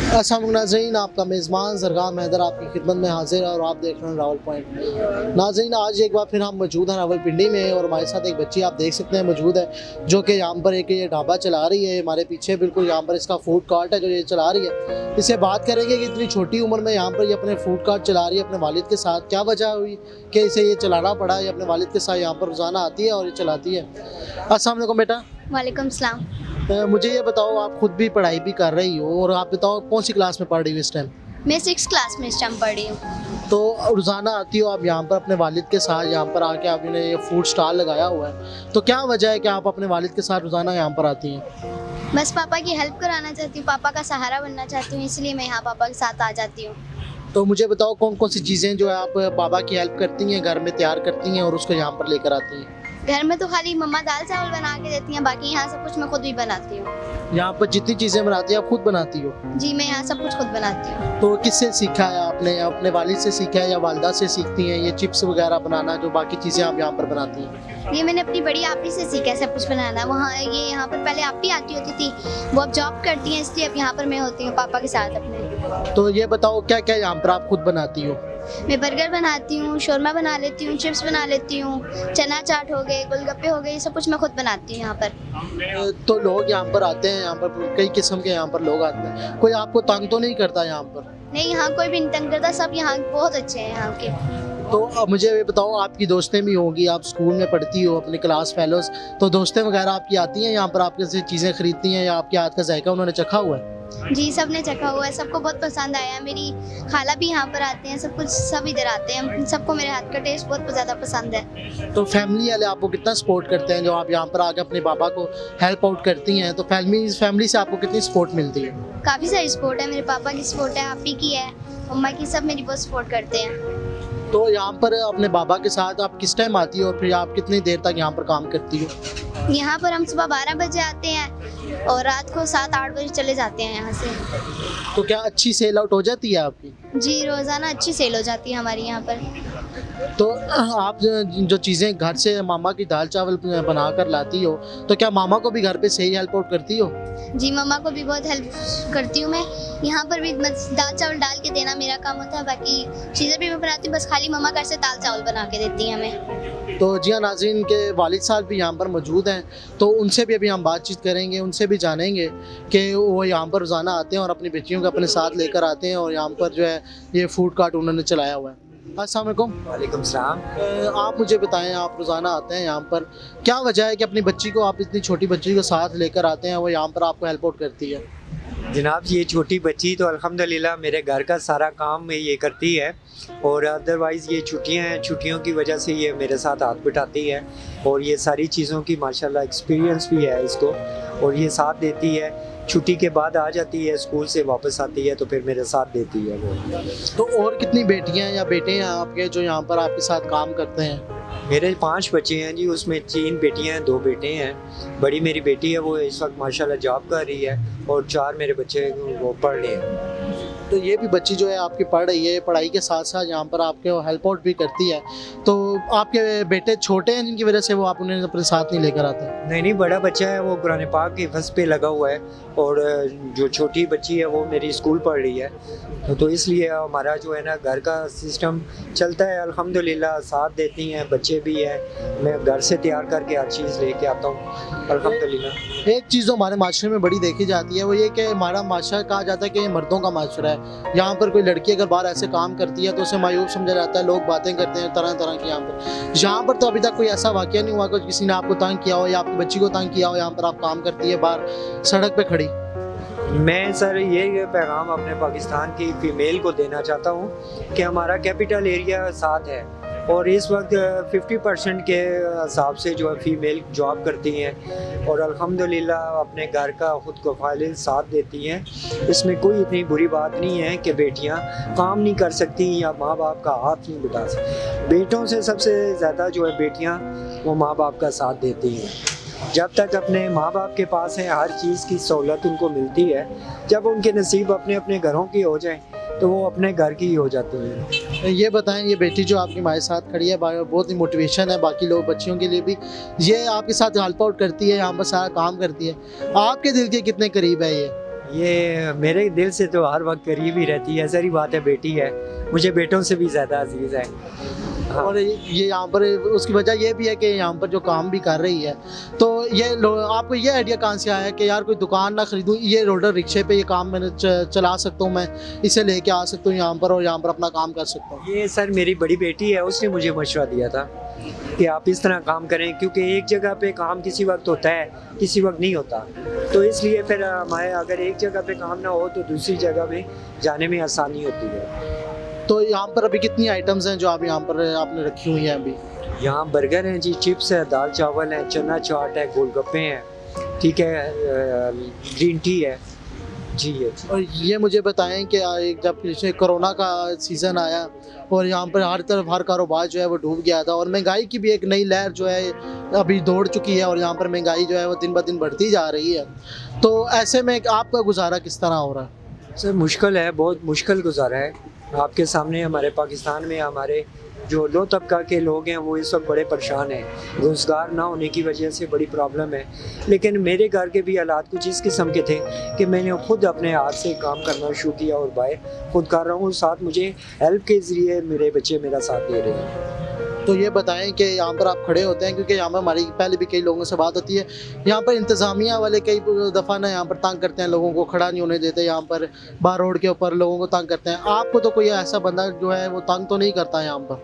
अस्सलाम वालेकुम नाज़रीन, आपका मेज़बान ज़रगाम हैदर आपकी खिदमत में हाजिर है और आप देख रहे हैं रावल पॉइंट। नाज़रीन, आज एक बार फिर हम मौजूद हैं रावलपिंडी में और हमारे साथ एक बच्ची आप देख सकते हैं मौजूद है जो कि यहाँ पर एक ये ढाबा चला रही है। हमारे पीछे बिल्कुल यहाँ पर इसका फूड कार्ट है जो ये चला रही है। इससे बात करेंगे कि इतनी छोटी उम्र में यहाँ पर ये अपने फूड कार्ट चला रही है अपने वालिद के साथ, क्या वजह हुई कि इसे ये चलाना पड़ा। ये अपने वालिद के साथ यहाँ पर रोज़ाना आती है और ये चलाती है। अस्सलाम वालेकुम बेटा। वालेकुम सलाम। मुझे ये बताओ, आप खुद भी पढ़ाई भी कर रही हो और आप बताओ कौन सी क्लास में पढ़ रही हो इस टाइम? मैं 6th क्लास में इस टाइम पढ़ रही हूँ। तो रोज़ाना आती हो आप यहाँ पर अपने वालिद के साथ, यहाँ पर आके आपने ये फूड स्टॉल लगाया हुआ है, तो क्या वजह है कि आप अपने वालिद के साथ रोज़ाना यहाँ पर आती हैं? बस पापा की हेल्प कराना चाहती हूँ, पापा का सहारा बनना चाहती हूँ, इसलिए मैं यहाँ पापा के साथ आ जाती हूँ। तो मुझे बताओ कौन कौन सी चीज़ें जो है आप पापा की हेल्प करती हैं, घर में तैयार करती हैं और उसको यहाँ पर लेकर आती हैं? घर में तो खाली मम्मा दाल चावल बना के देती हैं, बाकी यहाँ सब कुछ मैं खुद भी बनाती हूँ। यहाँ पर जितनी चीज़ें बनाती हैं आप खुद बनाती हो? जी, मैं यहाँ सब कुछ खुद बनाती हूँ। तो किससे सीखा है आपने? अपने वालिद से सीखा है या वालदा से सीखती हैं ये चिप्स वगैरह बनाना, जो बाकी चीज़ें आप यहाँ पर बनाती हैं? ये मैंने अपनी बड़ी आपी से सीखा है सब कुछ बनाना। वहाँ ये यहाँ पर पहले आपी आती होती थी, वो अब जॉब करती हैं, इसलिए अब यहाँ पर मैं होती हूँ पापा के साथ अपने। तो ये बताओ क्या क्या यहाँ पर आप खुद बनाती हो? मैं बर्गर बनाती हूँ, शोरमा बना लेती हूँ, चिप्स बना लेती हूँ, चना चाट हो गए, गोलगप्पे हो गए, ये सब कुछ मैं खुद बनाती हूँ यहाँ पर। तो लोग यहाँ पर आते हैं, यहाँ पर कई किस्म के यहाँ पर लोग आते हैं, कोई आपको तंग तो नहीं करता यहाँ पर? नहीं, यहाँ कोई भी नहीं तंग करता, सब यहाँ बहुत अच्छे हैं यहाँ के। तो अब मुझे ये बताओ, आपकी दोस्तें भी होंगी, आप स्कूल में पढ़ती हो अपनी क्लास फेलोज, तो दोस्तें वगैरह आपकी आती हैं यहाँ पर आपके से चीज़ें खरीदती हैं या आपके हाथ का जायका उन्होंने चखा हुआ है? जी, सब ने चखा हुआ है, सबको बहुत पसंद आया। मेरी खाला भी यहाँ पर आते हैं, सब कुछ सब इधर आते हैं, सबको मेरे हाथ का टेस्ट बहुत ज़्यादा पसंद है। तो फैमिली वाले आपको कितना सपोर्ट करते हैं जो आप यहाँ पर आके अपने पापा को हेल्प आउट करती हैं? तो फैमिली से आपको कितनी सपोर्ट मिलती है? काफ़ी सारी सपोर्ट है, मेरे पापा की सपोर्ट है, आपी की है, मम्मा की, सब मेरी बहुत सपोर्ट करते हैं। तो यहाँ पर अपने बाबा के साथ आप किस टाइम आती हो और फिर आप कितनी देर तक यहाँ पर काम करती हो? यहाँ पर हम सुबह 12 बजे आते हैं और रात को 7-8 बजे चले जाते हैं यहाँ से। तो क्या अच्छी सेल आउट हो जाती है आपकी? जी, रोज़ाना अच्छी सेल हो जाती है हमारी यहाँ पर। तो आप जो चीज़ें घर से मामा की दाल चावल बना कर लाती हो, तो क्या मामा को भी घर पे सही हेल्प आउट करती हो? जी, मम्मा को भी बहुत हेल्प करती हूँ मैं। यहाँ पर भी बस दाल चावल डाल के देना मेरा काम होता है, बाकी चीज़ें भी मैं बनाती हूँ, बस खाली मम्मा घर से दाल चावल बना के देती हैं हमें। तो जी हाँ नाज़रीन, के वालिद साहब भी यहाँ पर मौजूद हैं, तो उनसे भी अभी हम बातचीत करेंगे, उनसे भी जानेंगे कि वो यहाँ पर रोज़ाना आते हैं और अपनी बच्चियों को अपने साथ लेकर आते हैं और यहाँ पर जो है ये फूड कार्ट उन्होंने चलाया हुआ है। अस्सलाम वालेकुम। वालेकुम सलाम। आप मुझे बताएं, आप रोज़ाना आते हैं यहाँ पर, क्या वजह है कि अपनी बच्ची को आप इतनी छोटी बच्ची को साथ लेकर आते हैं, वो यहाँ पर आपको हेल्प आउट करती है? जनाब, ये छोटी बच्ची तो अल्हम्दुलिल्लाह मेरे घर का सारा काम ये करती है और अदरवाइज़ ये छुट्टियां हैं, छुट्टियों की वजह से ये मेरे साथ हाथ बटाती है और ये सारी चीज़ों की माशाल्लाह एक्सपीरियंस भी है इसको और ये साथ देती है। छुट्टी के बाद आ जाती है, स्कूल से वापस आती है तो फिर मेरे साथ देती है वो। तो और कितनी बेटियाँ या बेटे हैं आपके जो यहाँ पर आपके साथ काम करते हैं? मेरे 5 बच्चे हैं जी, उसमें 3 बेटियां हैं, 2 बेटे हैं। बड़ी मेरी बेटी है, वो इस वक्त माशाल्लाह जॉब कर रही है और 4 मेरे बच्चे वो पढ़ रहे हैं। तो ये भी बच्ची जो है आपकी पढ़ रही है, पढ़ाई के साथ साथ यहाँ पर आपके हेल्प आउट भी करती है। तो आपके बेटे छोटे हैं जिनकी वजह से वो आप उन्हें अपने साथ नहीं लेकर आते? नहीं, बड़ा बच्चा है, वो कुरान पाक के हिफ्ज़ पे लगा हुआ है और जो छोटी बच्ची है वो मेरी स्कूल पढ़ रही है, तो इसलिए हमारा जो है ना घर का सिस्टम चलता है अल्हम्दुलिल्लाह। साथ देती हैं, बच्चे भी हैं, मैं घर से तैयार करके हर चीज़ लेके आता हूँ अल्हम्दुलिल्लाह। एक चीज़ जो हमारे माशरे में बड़ी देखी जाती है वो ये कि हमारा माशरा कहा जाता है कि ये मर्दों का माशरा है। यहाँ पर कोई लड़की अगर बाहर ऐसे काम करती है तो उसे मायूब समझा जाता है, लोग बातें करते हैं तरह तरह की। यहाँ पर तो अभी तक कोई ऐसा वाक़या नहीं हुआ कि किसी ने आपको तंग किया हो या आपकी बच्ची को तंग किया हो, यहाँ पर आप काम करती है बाहर सड़क पे खड़ी? मैं सर ये पैगाम अपने पाकिस्तान की फ़ीमेल को देना चाहता हूँ कि हमारा कैपिटल एरिया साथ है और इस वक्त 50% के हिसाब से जो है फ़ीमेल जॉब करती हैं और अल्हम्दुलिल्लाह अपने घर का ख़ुद कफ़ाइल साथ देती हैं। इसमें कोई इतनी बुरी बात नहीं है कि बेटियां काम नहीं कर सकती या माँ बाप का हाथ नहीं बटा सकती। बेटों से सबसे ज़्यादा जो है बेटियां वो माँ बाप का साथ देती हैं। जब तक अपने माँ बाप के पास है हर चीज़ की सहूलत उनको मिलती है, जब उनके नसीब अपने अपने घरों की हो जाए तो वो अपने घर की ही हो जाती है। ये बताएं, ये बेटी जो आपकी हमारे साथ खड़ी है बहुत ही मोटिवेशन है बाकी लोग बच्चियों के लिए भी, ये आपके साथ हेल्प आउट करती है, यहाँ पर सारा काम करती है, आपके दिल के कितने करीब है ये? ये मेरे दिल से तो हर वक्त करीब ही रहती है, सारी बात है, बेटी है, मुझे बेटों से भी ज़्यादा अजीज़ है। हाँ। और ये यहाँ पर उसकी वजह ये भी है कि यहाँ पर जो काम भी कर रही है, तो ये आपको ये आइडिया कहाँ से आया कि यार कोई दुकान ना खरीदूँ, ये रोडर रिक्शे पे ये काम मैंने चला सकता हूँ, मैं इसे लेके आ सकता हूँ यहाँ पर और यहाँ पर अपना काम कर सकता हूँ? ये सर मेरी बड़ी बेटी है, उसने मुझे मशवरा दिया था कि आप इस तरह काम करें, क्योंकि एक जगह पे काम किसी वक्त होता है, किसी वक्त नहीं होता, तो इसलिए फिर हमारे अगर एक जगह पे काम ना हो तो दूसरी जगह पे जाने में आसानी होती है। तो यहाँ पर अभी कितनी आइटम्स हैं जो आप यहाँ पर आपने रखी हुई हैं अभी? यहाँ बर्गर हैं जी, चिप्स है, दाल चावल है, चना चाट है, गोलगप्पे हैं, ठीक है, ग्रीन टी है जी। ये और ये मुझे बताएं कि एक जब पीछे कोरोना का सीज़न आया और यहाँ पर हर तरफ हर कारोबार जो है वो डूब गया था और महंगाई की भी एक नई लहर जो है अभी दौड़ चुकी है और यहाँ पर महंगाई जो है वो दिन ब दिन बढ़ती जा रही है, तो ऐसे में आपका गुजारा किस तरह हो रहा है? सर मुश्किल है, बहुत मुश्किल गुजारा है। आपके सामने हमारे पाकिस्तान में हमारे जो लो तबका के लोग हैं वो इस वक्त बड़े परेशान हैं, रोज़गार ना होने की वजह से बड़ी प्रॉब्लम है। लेकिन मेरे घर के भी हालात कुछ इस किस्म के थे कि मैंने खुद अपने हाथ से काम करना शुरू किया और बाहर खुद कर रहा हूँ, साथ मुझे हेल्प के ज़रिए मेरे बच्चे मेरा साथ दे रहे हैं। तो ये बताएं कि यहाँ पर आप खड़े होते हैं, क्योंकि यहाँ पर हमारी पहले भी कई लोगों से बात होती है, यहाँ पर इंतज़ामिया वाले कई दफ़ा ना यहाँ पर तंग करते हैं, लोगों को खड़ा नहीं होने देते, यहाँ पर बार रोड के ऊपर लोगों को तंग करते हैं। आपको तो कोई ऐसा बंदा जो है वो तंग तो नहीं करता यहाँ पर?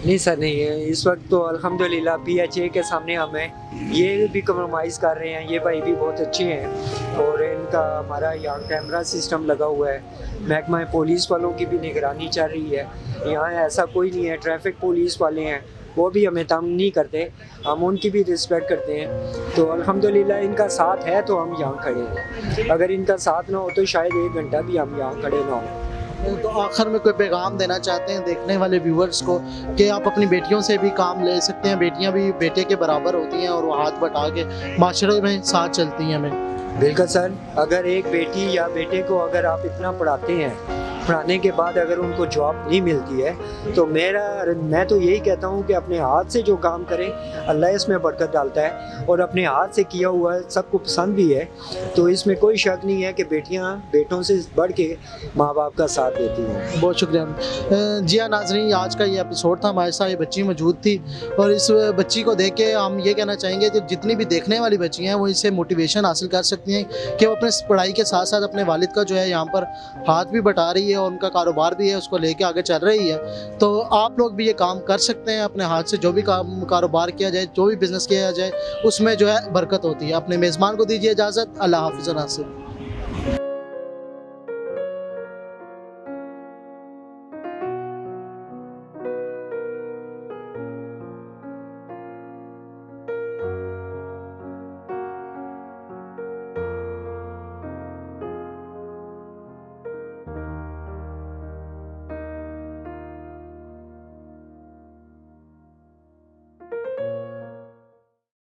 नहीं सर, नहीं है, इस वक्त तो अल्हम्दुलिल्लाह PHA के सामने हमें ये भी कम्प्रोमाइज़ कर रहे हैं, ये भाई भी बहुत अच्छे हैं और इनका हमारा यहाँ कैमरा सिस्टम लगा हुआ है, महकमा पुलिस वालों की भी निगरानी चल रही है, यहाँ ऐसा कोई नहीं है, ट्रैफिक पुलिस वाले हैं वो भी हमें तंग नहीं करते, हम उनकी भी रिस्पेक्ट करते हैं। तो अल्हम्दुलिल्लाह इनका साथ है तो हम यहाँ खड़े हैं, अगर इनका साथ ना हो तो शायद 1 घंटा भी हम यहाँ खड़े ना हो। तो आखिर में कोई पैगाम देना चाहते हैं देखने वाले व्यूवर्स को कि आप अपनी बेटियों से भी काम ले सकते हैं, बेटियां भी बेटे के बराबर होती हैं और वो हाथ बटा के माशरे में साथ चलती हैं? हमें बिल्कुल सर, अगर एक बेटी या बेटे को अगर आप इतना पढ़ाते हैं, पढ़ाने के बाद अगर उनको जॉब नहीं मिलती है तो मैं तो यही कहता हूँ कि अपने हाथ से जो काम करें अल्लाह इसमें बरकत डालता है और अपने हाथ से किया हुआ सबको पसंद भी है, तो इसमें कोई शक नहीं है कि बेटियाँ बेटों से बढ़ के माँ बाप का साथ देती हैं। बहुत शुक्रिया। जी हाँ नाज़रीन, आज का ये एपिसोड था, हमारे साथ ये बच्ची मौजूद थी और इस बच्ची को देख के हम ये कहना चाहेंगे कि जितनी भी देखने वाली बच्ची हैं वो इससे मोटिवेशन हासिल कर सकती हैं कि वो अपने पढ़ाई के साथ साथ अपने वालिद का जो है यहाँ पर हाथ भी बटा रही है और उनका कारोबार भी है उसको लेके आगे चल रही है। तो आप लोग भी ये काम कर सकते हैं, अपने हाथ से जो भी काम कारोबार किया जाए, जो भी बिज़नेस किया जाए उसमें जो है बरकत होती है। अपने मेज़बान को दीजिए इजाज़त। अल्लाह हाफ़िज़ नासिर।